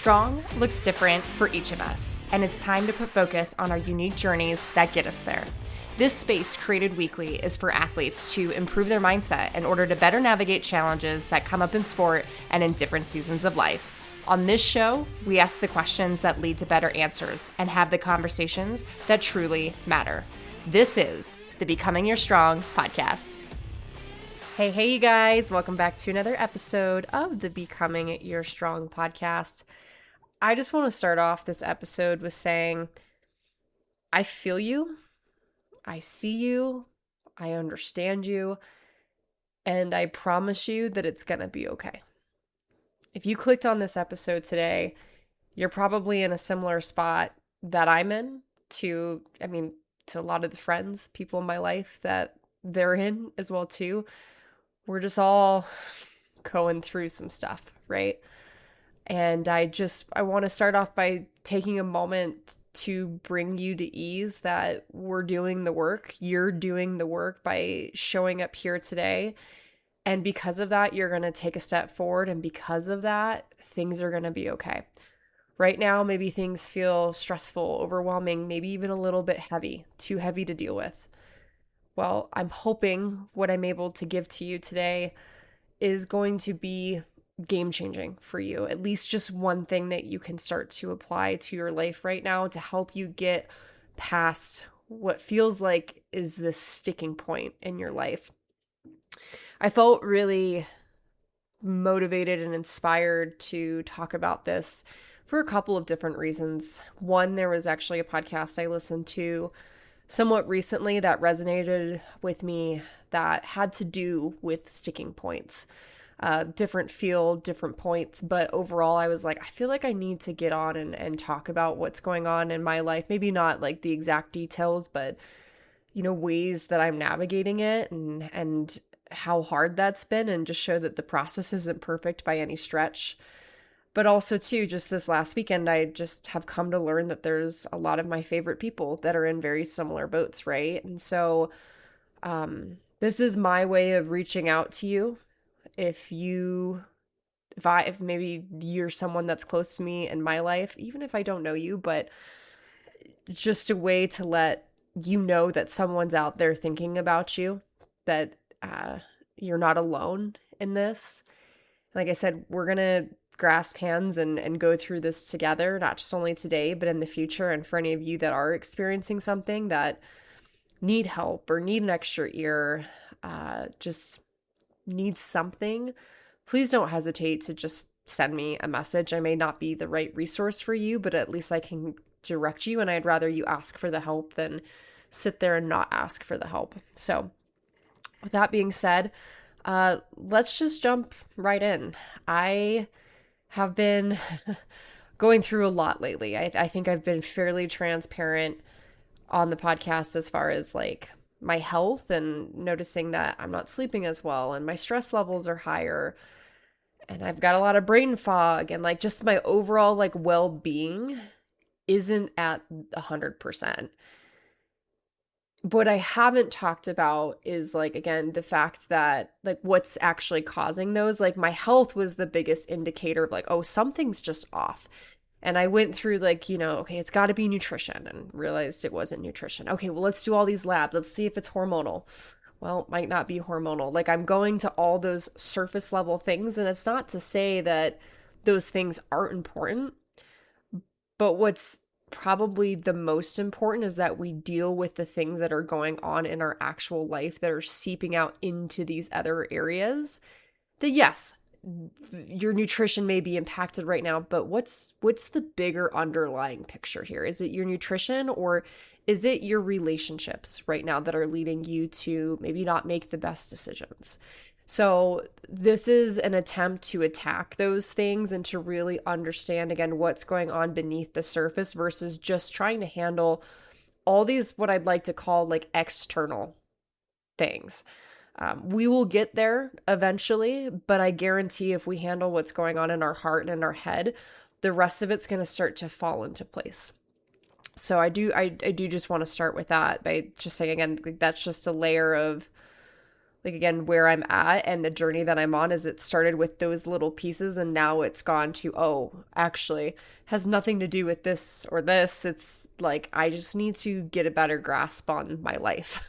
Strong looks different for each of us, and it's time to put focus on our unique journeys that get us there. This space created weekly is for athletes to improve their mindset in order to better navigate challenges that come up in sport and in different seasons of life. On this show, we ask the questions that lead to better answers and have the conversations that truly matter. This is the Becoming Your Strong podcast. Hey, you guys. Welcome back to another episode of the Becoming Your Strong podcast. I just want to start off this episode with saying, I feel you, I see you, I understand you, and I promise you that it's going to be okay. If you clicked on this episode today, you're probably in a similar spot that I'm in to a lot of the friends, people in my life that they're in as well too. We're just all going through some stuff, right? And I want to start off by taking a moment to bring you to ease that we're doing the work. You're doing the work by showing up here today. And because of that, you're going to take a step forward. And because of that, things are going to be okay. Right now, maybe things feel stressful, overwhelming, maybe even a little bit heavy, too heavy to deal with. Well, I'm hoping what I'm able to give to you today is going to be game-changing for you. At least just one thing that you can start to apply to your life right now to help you get past what feels like is this sticking point in your life. I felt really motivated and inspired to talk about this for a couple of different reasons. One, there was actually a podcast I listened to somewhat recently that resonated with me that had to do with sticking points. Different field, different points, but overall I was like, I feel like I need to get on and talk about what's going on in my life. Maybe not like the exact details, but ways that I'm navigating it and how hard that's been, and just show that the process isn't perfect by any stretch. But also too, just this last weekend, I just have come to learn that there's a lot of my favorite people that are in very similar boats, right? And so this is my way of reaching out to you. If maybe you're someone that's close to me in my life, even if I don't know you, but just a way to let you know that someone's out there thinking about you, that you're not alone in this. Like I said, we're going to grasp hands and go through this together, not just only today, but in the future. And for any of you that are experiencing something that need help or need an extra ear, just need something, please don't hesitate to just send me a message. I may not be the right resource for you, but at least I can direct you, and I'd rather you ask for the help than sit there and not ask for the help. So with that being said, let's just jump right in. I have been going through a lot lately. I think I've been fairly transparent on the podcast as far as like my health, and noticing that I'm not sleeping as well and my stress levels are higher and I've got a lot of brain fog, and like just my overall like well-being isn't at 100%. What I haven't talked about is like, again, the fact that like what's actually causing those. Like my health was the biggest indicator of like, oh, something's just off. And I went through like, okay, it's got to be nutrition, and realized it wasn't nutrition. Okay, well, let's do all these labs. Let's see if it's hormonal. Well, it might not be hormonal. Like I'm going to all those surface level things, and it's not to say that those things aren't important, but what's probably the most important is that we deal with the things that are going on in our actual life that are seeping out into these other areas. That yes, your nutrition may be impacted right now, but what's the bigger underlying picture here? Is it your nutrition, or is it your relationships right now that are leading you to maybe not make the best decisions? So this is an attempt to attack those things and to really understand, again, what's going on beneath the surface versus just trying to handle all these, what I'd like to call like external things. We will get there eventually, but I guarantee if we handle what's going on in our heart and in our head, the rest of it's going to start to fall into place. So I do just want to start with that by just saying, again, that's just a layer of like again, where I'm at and the journey that I'm on is it started with those little pieces and now it's gone to, oh, actually has nothing to do with this or this. It's like, I just need to get a better grasp on my life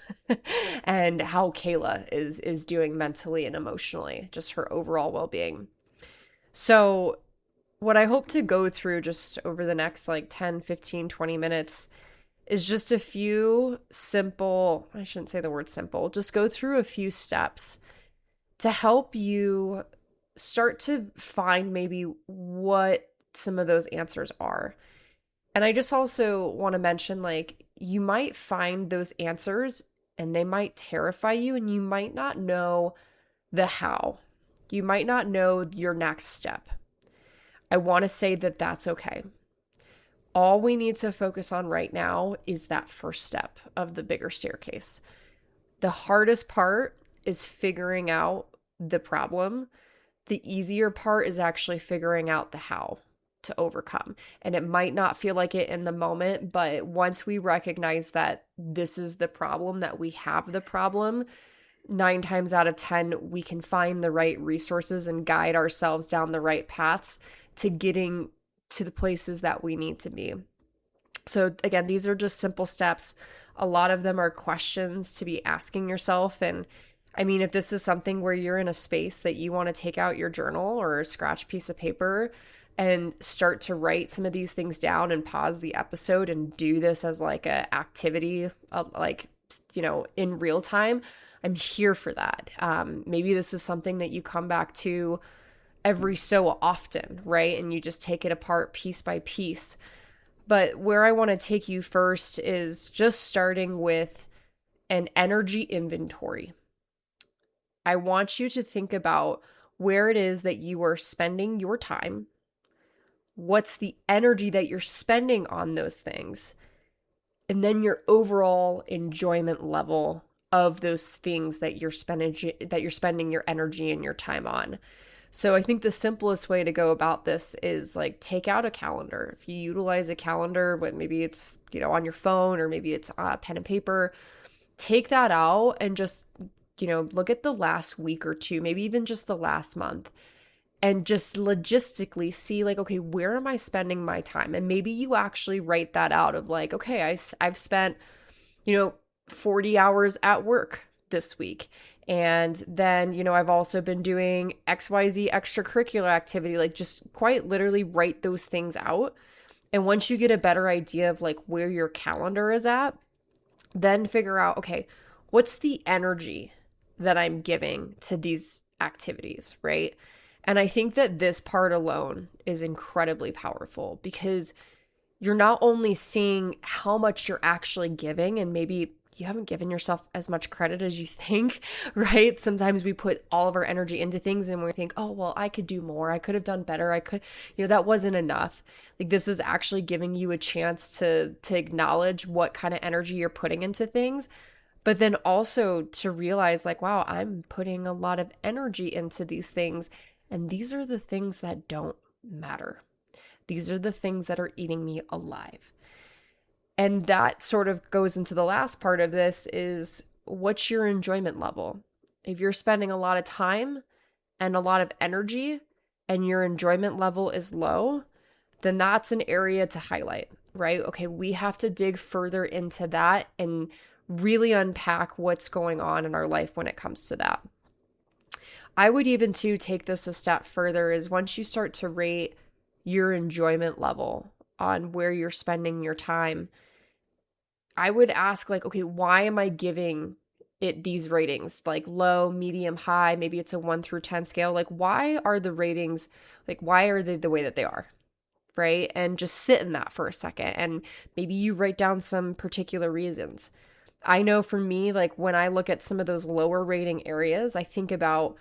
and how Kayla is doing mentally and emotionally, just her overall well-being. So what I hope to go through just over the next like 10, 15, 20 minutes is just a few simple, I shouldn't say the word simple, just go through a few steps to help you start to find maybe what some of those answers are. And I just also want to mention, like, you might find those answers and they might terrify you and you might not know the how. You might not know your next step. I want to say that that's okay. All we need to focus on right now is that first step of the bigger staircase. The hardest part is figuring out the problem. The easier part is actually figuring out the how to overcome. And it might not feel like it in the moment, but once we recognize that this is the problem, that we have the problem, 9 times out of 10, we can find the right resources and guide ourselves down the right paths to getting to the places that we need to be. So again, these are just simple steps. A lot of them are questions to be asking yourself. And I mean, if this is something where you're in a space that you want to take out your journal or a scratch piece of paper and start to write some of these things down and pause the episode and do this as like a activity, like, you know, in real time, I'm here for that. Maybe this is something that you come back to every so often, right? And you just take it apart piece by piece. But where I want to take you first is just starting with an energy inventory. I want you to think about where it is that you are spending your time. What's the energy that you're spending on those things? And then your overall enjoyment level of those things that you're spending your energy and your time on. So I think the simplest way to go about this is like take out a calendar. If you utilize a calendar, but maybe it's, you know, on your phone or maybe it's pen and paper, take that out and just, you know, look at the last week or two, maybe even just the last month, and just logistically see like, okay, where am I spending my time? And maybe you actually write that out of like, okay, I've spent, you know, 40 hours at work this week. And then, you know, I've also been doing XYZ extracurricular activity, like just quite literally write those things out. And once you get a better idea of like where your calendar is at, then figure out, okay, what's the energy that I'm giving to these activities, right? And I think that this part alone is incredibly powerful because you're not only seeing how much you're actually giving, and maybe you haven't given yourself as much credit as you think, right? Sometimes we put all of our energy into things and we think, oh, well, I could do more. I could have done better. I could, you know, that wasn't enough. Like this is actually giving you a chance to acknowledge what kind of energy you're putting into things, but then also to realize like, wow, I'm putting a lot of energy into these things. And these are the things that don't matter. These are the things that are eating me alive. And that sort of goes into the last part of this is what's your enjoyment level? If you're spending a lot of time and a lot of energy and your enjoyment level is low, then that's an area to highlight, right? Okay, we have to dig further into that and really unpack what's going on in our life when it comes to that. I would even to take this a step further is once you start to rate your enjoyment level on where you're spending your time, I would ask like, okay, why am I giving it these ratings? Like low, medium, high, maybe it's a 1 through 10 scale. Like why are the ratings, like why are they the way that they are? Right? And just sit in that for a second. And maybe you write down some particular reasons. I know for me, like when I look at some of those lower rating areas, I think about,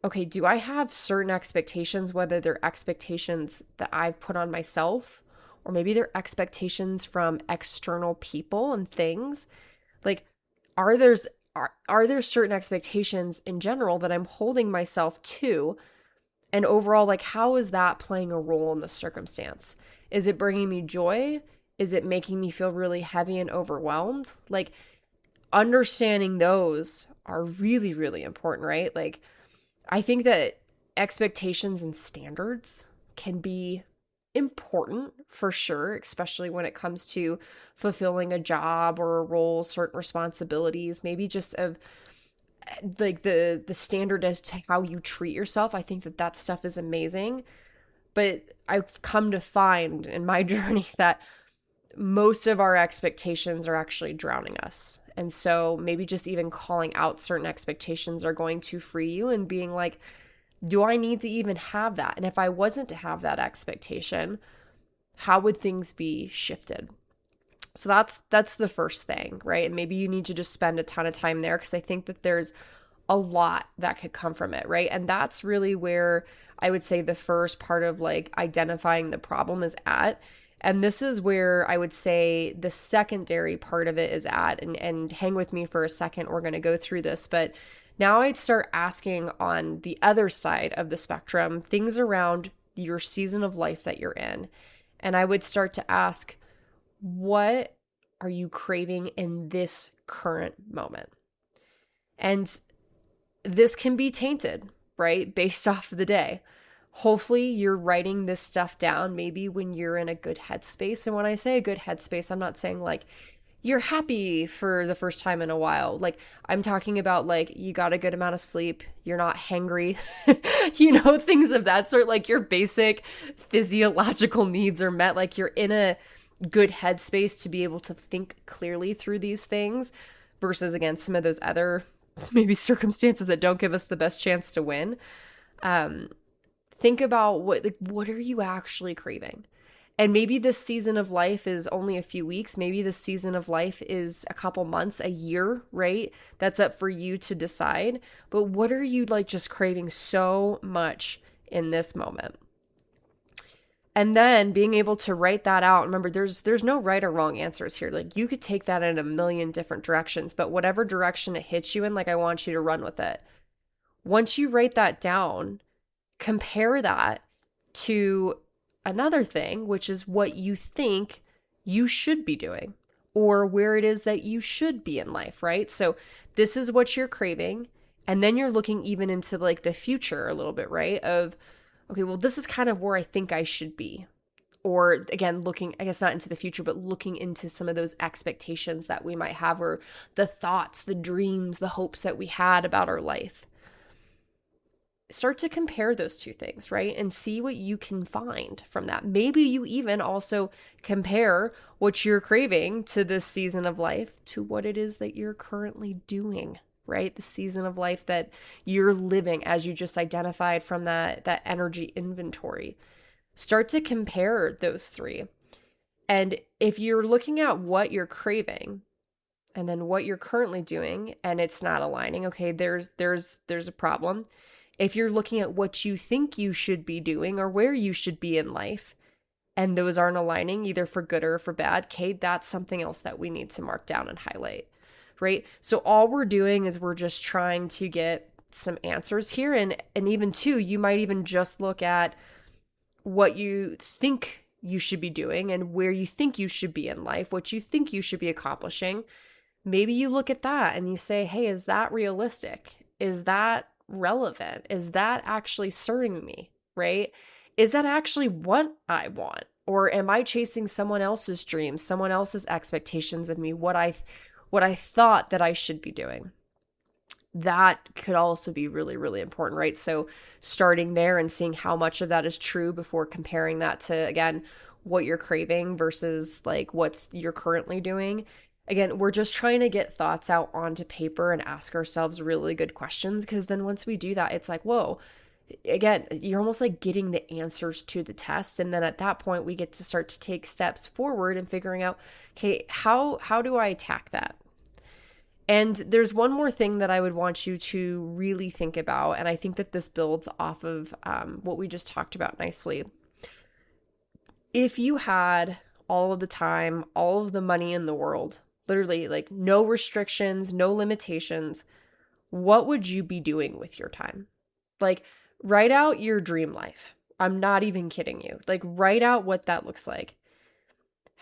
okay, do I have certain expectations, whether they're expectations that I've put on myself, or maybe they're expectations from external people and things? Like, are there certain expectations in general that I'm holding myself to? And overall, like, how is that playing a role in the circumstance? Is it bringing me joy? Is it making me feel really heavy and overwhelmed? Like, understanding those are really, really important, right? Like, I think that expectations and standards can be important for sure, especially when it comes to fulfilling a job or a role, certain responsibilities, maybe just of like the standard as to how you treat yourself. I think that that stuff is amazing. But I've come to find in my journey that most of our expectations are actually drowning us. And so maybe just even calling out certain expectations are going to free you and being like, do I need to even have that? And if I wasn't to have that expectation, how would things be shifted? So that's the first thing, right? And maybe you need to just spend a ton of time there because I think that there's a lot that could come from it, right? And that's really where I would say the first part of like identifying the problem is at. And this is where I would say the secondary part of it is at. And hang with me for a second. We're going to go through this. But now I'd start asking on the other side of the spectrum, things around your season of life that you're in. And I would start to ask, what are you craving in this current moment? And this can be tainted, right? Based off of the day. Hopefully you're writing this stuff down maybe when you're in a good headspace. And when I say a good headspace, I'm not saying like you're happy for the first time in a while. Like I'm talking about like you got a good amount of sleep, you're not hangry, things of that sort. Like your basic physiological needs are met. Like you're in a good headspace to be able to think clearly through these things versus again, some of those other maybe circumstances that don't give us the best chance to win. Think about what are you actually craving? And maybe this season of life is only a few weeks. Maybe this season of life is a couple months, a year, right? That's up for you to decide. But what are you like just craving so much in this moment? And then being able to write that out. Remember, there's no right or wrong answers here. Like you could take that in a million different directions, but whatever direction it hits you in, like I want you to run with it. Once you write that down, compare that to another thing, which is what you think you should be doing or where it is that you should be in life, right? So this is what you're craving. And then you're looking even into like the future a little bit, right? Of, okay, well, this is kind of where I think I should be. Or again, looking, I guess not into the future, but looking into some of those expectations that we might have or the thoughts, the dreams, the hopes that we had about our life. Start to compare those two things, right? And see what you can find from that. Maybe you even also compare what you're craving to this season of life to what it is that you're currently doing, right? The season of life that you're living as you just identified from that energy inventory. Start to compare those three. And if you're looking at what you're craving and then what you're currently doing and it's not aligning, okay, there's a problem. If you're looking at what you think you should be doing or where you should be in life, and those aren't aligning either for good or for bad, okay, that's something else that we need to mark down and highlight, right? So all we're doing is we're just trying to get some answers here. And even too, you might even just look at what you think you should be doing and where you think you should be in life, what you think you should be accomplishing. Maybe you look at that and you say, hey, is that realistic? Is that relevant? Is that actually serving me, right? Is that actually what I want? Or am I chasing someone else's dreams, someone else's expectations of me, what I thought that I should be doing? That could also be really, really important, right? So starting there and seeing how much of that is true before comparing that to, again, what you're craving versus like what's you're currently doing. Again, we're just trying to get thoughts out onto paper and ask ourselves really good questions, because then once we do that, it's like, whoa, again, you're almost like getting the answers to the test. And then at that point, we get to start to take steps forward and figuring out, okay, how do I attack that? And there's one more thing that I would want you to really think about, and I think that this builds off of what we just talked about nicely. If you had all of the time, all of the money in the world, literally like no restrictions, no limitations, what would you be doing with your time? Like write out your dream life. I'm not even kidding you. Like write out what that looks like.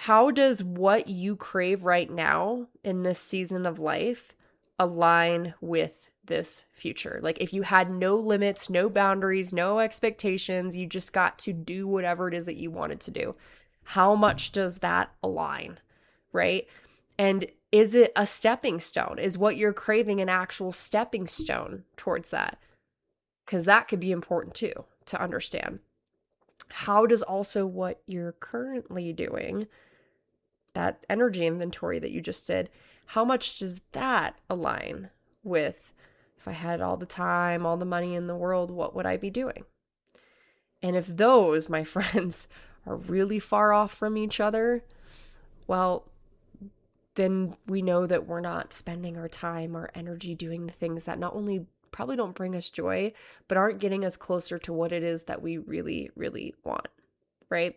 How does what you crave right now in this season of life align with this future? Like if you had no limits, no boundaries, no expectations, you just got to do whatever it is that you wanted to do. How much does that align, right? And is it a stepping stone? Is what you're craving an actual stepping stone towards that? Because that could be important too to understand. How does also what you're currently doing, that energy inventory that you just did, how much does that align with, if I had all the time, all the money in the world, what would I be doing? And if those, my friends, are really far off from each other, well, then we know that we're not spending our time, our energy doing the things that not only probably don't bring us joy, but aren't getting us closer to what it is that we really, really want, right?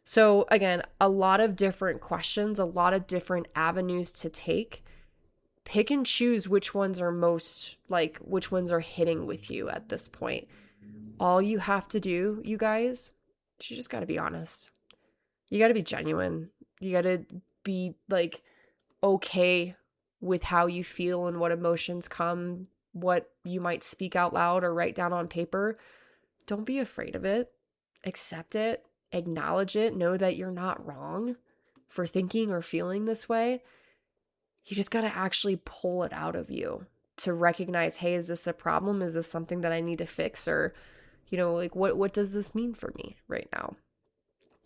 So again, a lot of different questions, a lot of different avenues to take. Pick and choose which ones are which ones are hitting with you at this point. All you have to do, you guys, is you just got to be honest. You got to be genuine. You got to be okay with how you feel and what emotions come, what you might speak out loud or write down on paper. Don't be afraid of it. Accept it. Acknowledge it. Know that you're not wrong for thinking or feeling this way. You just got to actually pull it out of you to recognize, hey, is this a problem? Is this something that I need to fix? Or, what does this mean for me right now?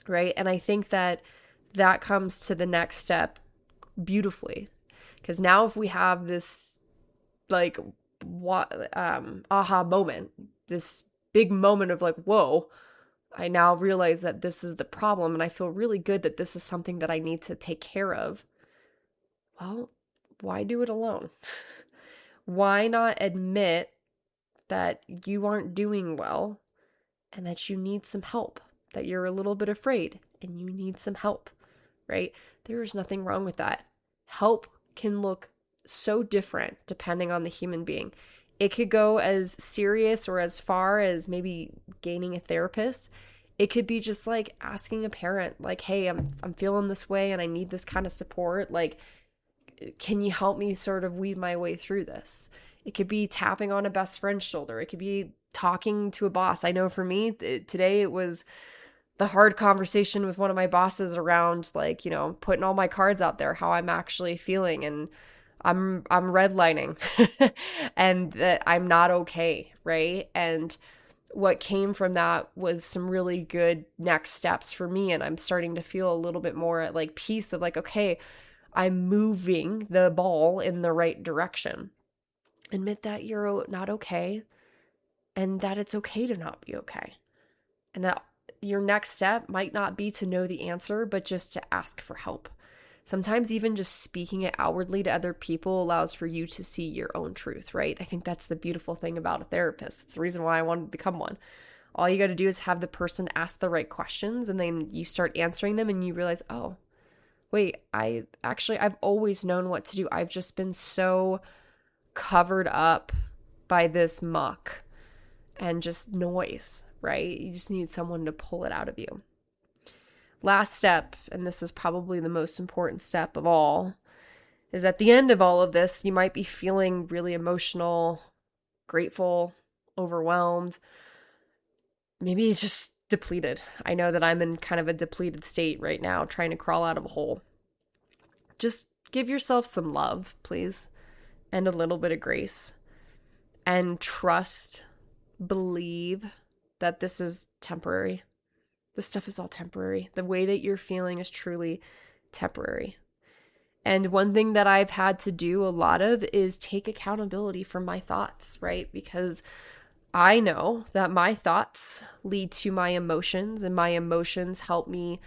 Right. And I think that comes to the next step beautifully. Because now if we have this aha moment, this big moment of whoa, I now realize that this is the problem and I feel really good that this is something that I need to take care of. Well, why do it alone? Why not admit that you aren't doing well and that you need some help, that you're a little bit afraid and you need some help, right? There's nothing wrong with that. Help can look so different depending on the human being. It could go as serious or as far as maybe gaining a therapist. It could be just asking a parent, hey, I'm feeling this way and I need this kind of support. Can you help me sort of weave my way through this? It could be tapping on a best friend's shoulder. It could be talking to a boss. I know for me, today it was the hard conversation with one of my bosses around putting all my cards out there, how I'm actually feeling, and I'm redlining and that I'm not okay, right? And what came from that was some really good next steps for me, and I'm starting to feel a little bit more at peace of okay, I'm moving the ball in the right direction. Admit that you're not okay and that it's okay to not be okay. And that your next step might not be to know the answer, but just to ask for help. Sometimes even just speaking it outwardly to other people allows for you to see your own truth, right? I think that's the beautiful thing about a therapist. It's the reason why I wanted to become one. All you got to do is have the person ask the right questions, and then you start answering them and you realize, oh, wait, I've always known what to do. I've just been so covered up by this muck and just noise, right? You just need someone to pull it out of you. Last step, and this is probably the most important step of all, is at the end of all of this, you might be feeling really emotional, grateful, overwhelmed. Maybe it's just depleted. I know that I'm in kind of a depleted state right now, trying to crawl out of a hole. Just give yourself some love, please, and a little bit of grace, and trust, believe that this is temporary. This stuff is all temporary. The way that you're feeling is truly temporary. And one thing that I've had to do a lot of is take accountability for my thoughts, right? Because I know that my thoughts lead to my emotions, and my emotions help me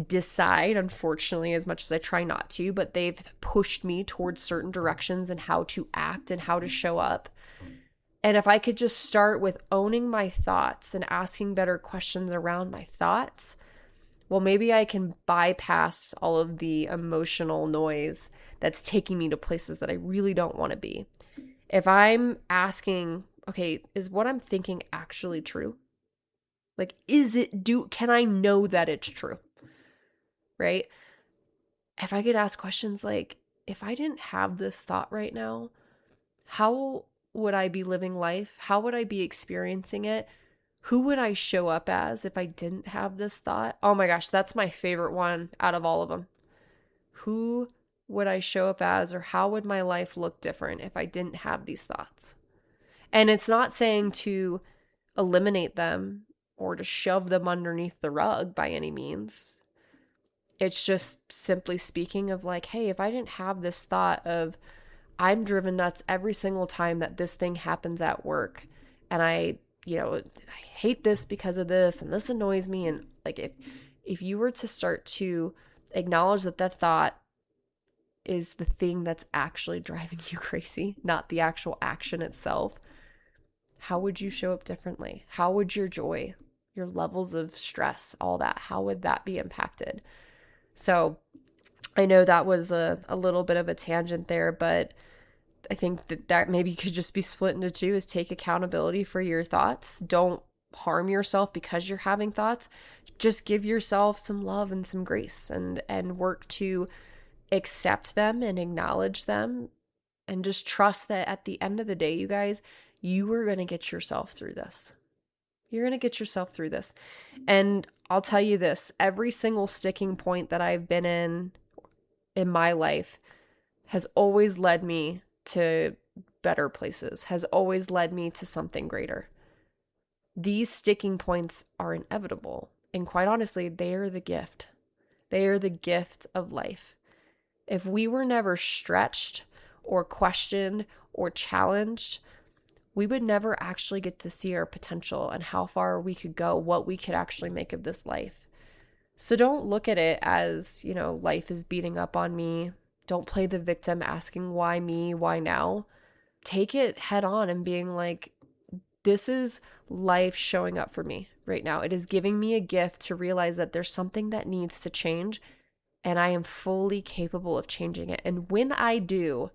decide, unfortunately, as much as I try not to, but they've pushed me towards certain directions and how to act and how to show up. And if I could just start with owning my thoughts and asking better questions around my thoughts, well, maybe I can bypass all of the emotional noise that's taking me to places that I really don't want to be. If I'm asking, okay, is what I'm thinking actually true? Can I know that it's true? Right? if I could ask questions like, if I didn't have this thought right now, how would I be living life? How would I be experiencing it? Who would I show up as if I didn't have this thought? Oh my gosh, that's my favorite one out of all of them. Who would I show up as, or how would my life look different if I didn't have these thoughts? And it's not saying to eliminate them or to shove them underneath the rug by any means. It's just simply speaking of like, hey, if I didn't have this thought of I'm driven nuts every single time that this thing happens at work, and I hate this because of this, and this annoys me, and like if you were to start to acknowledge that thought is the thing that's actually driving you crazy, not the actual action itself, how would you show up differently? How would your joy, your levels of stress, all that, how would that be impacted? So I know that was a little bit of a tangent there, but I think that maybe could just be split into two, is take accountability for your thoughts. Don't harm yourself because you're having thoughts. Just give yourself some love and some grace, and work to accept them and acknowledge them, and just trust that at the end of the day, you guys, you are going to get yourself through this. You're going to get yourself through this. And I'll tell you this, every single sticking point that I've been in my life has always led me to better places, has always led me to something greater. These sticking points are inevitable. And quite honestly, they are the gift. They are the gift of life. If we were never stretched or questioned or challenged, we would never actually get to see our potential and how far we could go, what we could actually make of this life. So don't look at it as, life is beating up on me. Don't play the victim asking why me, why now. Take it head on and being like, this is life showing up for me right now. It is giving me a gift to realize that there's something that needs to change, and I am fully capable of changing it. And when I do,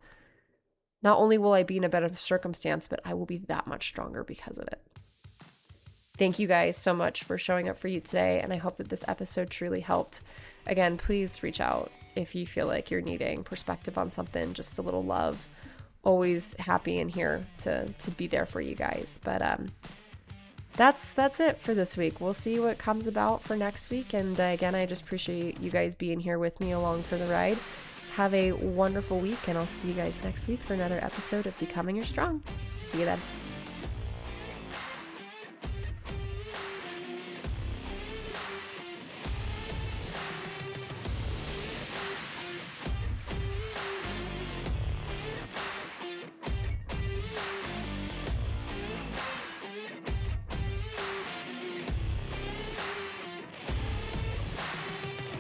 not only will I be in a better circumstance, but I will be that much stronger because of it. Thank you guys so much for showing up for you today, and I hope that this episode truly helped. Again, please reach out if you feel like you're needing perspective on something, just a little love. Always happy and here to be there for you guys. But that's it for this week. We'll see what comes about for next week. And again, I just appreciate you guys being here with me along for the ride. Have a wonderful week, and I'll see you guys next week for another episode of Becoming Your Strong. See you then.